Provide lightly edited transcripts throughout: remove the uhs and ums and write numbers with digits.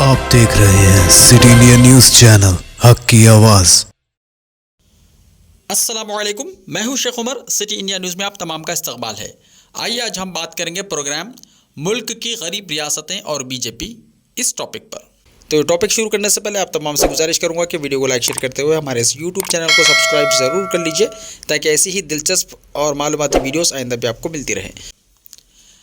आप देख रहे हैं सिटी इंडिया न्यूज़ चैनल, हक की आवाज़। अस्सलामुअलैकुम, मैं हूं Sheikh Umar. City India news में आप तमाम का इस्तकबाल है। आइए आज हम बात करेंगे प्रोग्राम मुल्क की गरीब रियासतें और बीजेपी, इस टॉपिक पर। तो टॉपिक शुरू करने से पहले आप तमाम से गुजारिश करूंगा कि वीडियो को लाइक शेयर करते हुए हमारे इस यूट्यूब चैनल को सब्सक्राइब ज़रूर कर लीजिए, ताकि ऐसी ही दिलचस्प और मालूमाती वीडियोस आइंदा भी आपको मिलती रहें।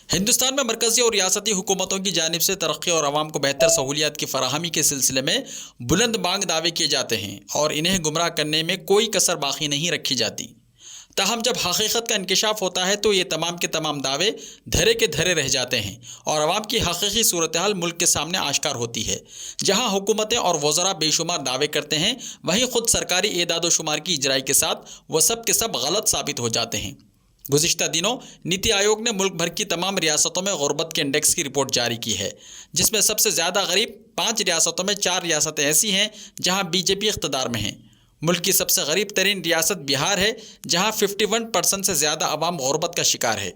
हिंदुस्तान में मरकज़ी और रियासती हुकूमतों की जानिब से तरक्की और आवाम को बेहतर सहूलियात की फराहमी के सिलसिले में बुलंद बांग दावे किए जाते हैं और इन्हें गुमराह करने में कोई कसर बाकी नहीं रखी जाती। ताहम जब हकीकत का इंकशाफ होता है तो ये तमाम के तमाम दावे धरे के धरे रह जाते हैं और आवाम की हकीकी सूरत हाल मुल्क के सामने आश्कार होती है। जहाँ हुकूमतें और वज़रा बेशुमार दावे करते हैं, वहीं ख़ुद सरकारी एदाद व शुमार की इजराई के साथ वह सब के सब गलत साबित हो जाते हैं। गुज़िश्ता दिनों नीति आयोग ने मुल्क भर की तमाम रियासतों में गुर्बत के इंडेक्स की रिपोर्ट जारी की है, जिसमें सबसे ज़्यादा गरीब 5 रियासतों में 4 रियासतें ऐसी हैं जहां बीजेपी इख्तदार में हैं। मुल्क की सबसे गरीब तरीन रियासत बिहार है, जहां 51% से ज़्यादा आवाम गुर्बत का शिकार है।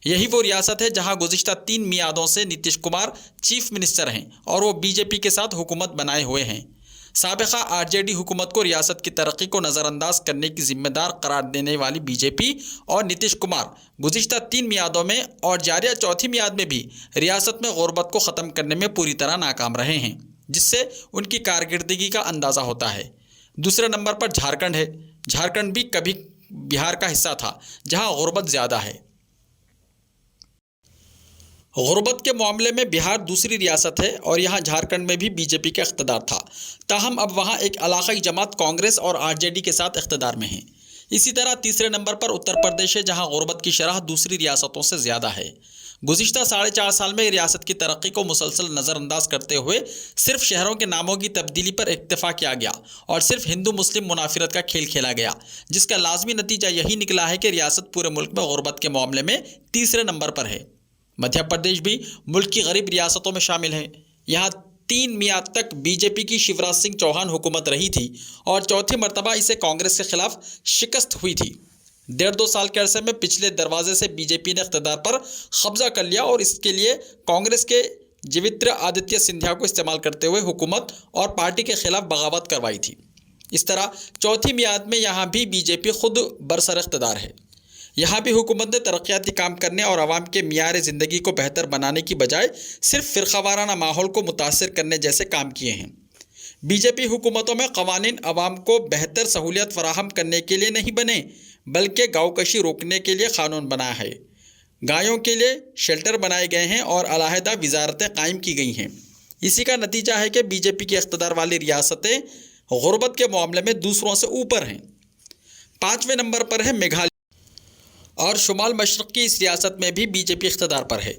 यही वो रियासत है जहां गुज़िश्ता 3 मियादों से नीतीश कुमार चीफ मिनिस्टर हैं और वो बीजेपी के साथ हुकूमत बनाए हुए हैं। साबिक़ा आरजेडी हुकूमत को रियासत की तरक्की को नज़रअंदाज करने की जिम्मेदार करार देने वाली बीजेपी और नीतीश कुमार गुज़िश्ता 3 मियादों में और जारिया चौथी मियाद में भी रियासत में गुर्बत को ख़त्म करने में पूरी तरह नाकाम रहे हैं, जिससे उनकी कारकर्दगी का अंदाज़ा होता है। दूसरे नंबर पर झारखंड है। झारखंड भी कभी बिहार का हिस्सा था, जहाँ गुर्बत ज़्यादा है। गुर्बत के मामले में बिहार दूसरी रियासत है और यहाँ झारखंड में भी बीजेपी का इख्तदार था। ताहम अब वहाँ एक इलाक़ाई जमात कांग्रेस और आरजेडी के साथ इख्तदार में है। इसी तरह तीसरे नंबर पर उत्तर प्रदेश है, जहाँ गुर्बत की शरह दूसरी रियासतों से ज़्यादा है। गुज़िश्ता 4.5 साल में रियासत की तरक्की को मुसलसल नज़रअंदाज करते हुए सिर्फ शहरों के नामों की तब्दीली पर इक्तफ़ा किया गया और सिर्फ हिंदू मुस्लिम मुनाफिरत का खेल खेला गया, जिसका लाजमी नतीजा यही निकला है कि रियासत पूरे मुल्क में गुर्बत के मामले में तीसरे नंबर पर है। मध्य प्रदेश भी मुल्क की गरीब रियासतों में शामिल है। यहाँ 3 मियाद तक बीजेपी की शिवराज सिंह चौहान हुकूमत रही थी और चौथी मरतबा इसे कांग्रेस के खिलाफ शिकस्त हुई थी। 1.5-2 साल के अरसे में पिछले दरवाजे से बीजेपी ने इख्तिदार पर कब्जा कर लिया और इसके लिए कांग्रेस के जीवित्र आदित्य सिंधिया को इस्तेमाल करते हुए हुकूमत और पार्टी के खिलाफ बगावत करवाई थी। इस तरह चौथी मियाद में यहाँ भी बीजेपी खुद बरसर इख्तिदार है। यहाँ भी हुकूमत ने तरक्याती काम करने और आवाम के मियार ज़िंदगी को बेहतर बनाने की बजाय सिर्फ फ़िरक़ावाराना माहौल को मुतासिर करने जैसे काम किए हैं। बीजेपी हुकूमतों में क़वानीन आवाम को बेहतर सहूलियत फ़राहम करने के लिए नहीं बने, बल्कि गाँवकशी रोकने के लिए क़ानून बना है। गायों के लिए शेल्टर बनाए गए हैं और अलहदा वजारतें कायम की गई हैं। इसी का नतीजा है कि बीजेपी की इख्तदार वाली रियासतें गुर्बत के मामले में दूसरों से ऊपर हैं। 5वें नंबर पर है मेघालय और शुमाल मशरक़ की इस रियासत में भी बीजेपी इख्तदार पर है।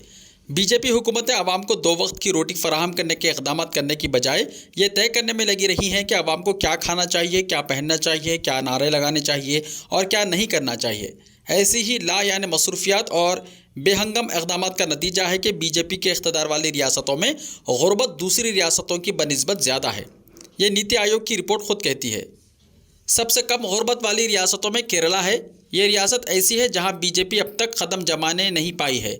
बीजेपी हुकूमतें आवाम को 2 वक्त की रोटी फराहम करने के इक़दाम करने की बजाय ये तय करने में लगी रही हैं कि आवाम को क्या खाना चाहिए, क्या पहनना चाहिए, क्या नारे लगाने चाहिए और क्या नहीं करना चाहिए। ऐसी ही ला यानी मसरूफियात और बेहंगम इक़दाम का नतीजा है कि बीजेपी के इख्तदार वाली रियासतों में गुर्बत दूसरी रियासतों की बनिस्बत ज़्यादा है। ये नीति आयोग की रिपोर्ट खुद कहती है। सबसे कम गुर्बत वाली रियासतों में केरला है। ये रियासत ऐसी है जहां बीजेपी अब तक कदम जमाने नहीं पाई है।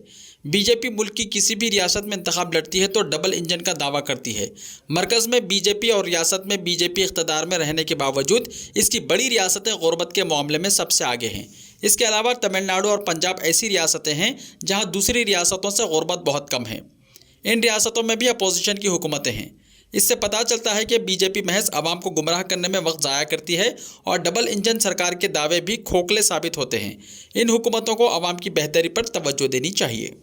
बीजेपी मुल्क की किसी भी रियासत में इंतखाब लड़ती है तो डबल इंजन का दावा करती है। मरकज़ में बीजेपी और रियासत में बीजेपी इख्तदार में रहने के बावजूद इसकी बड़ी रियासतें गुर्बत के मामले में सबसे आगे हैं। इसके अलावा तमिलनाडु और पंजाब ऐसी रियासतें हैं जहाँ दूसरी रियासतों से गुर्बत बहुत कम है। इन रियासतों में भी अपोजिशन की हुकूमतें हैं। इससे पता चलता है कि बीजेपी महज आवाम को गुमराह करने में वक्त ज़ाया करती है और डबल इंजन सरकार के दावे भी खोखले साबित होते हैं। इन हुकूमतों को आवाम की बेहतरी पर तवज्जो देनी चाहिए।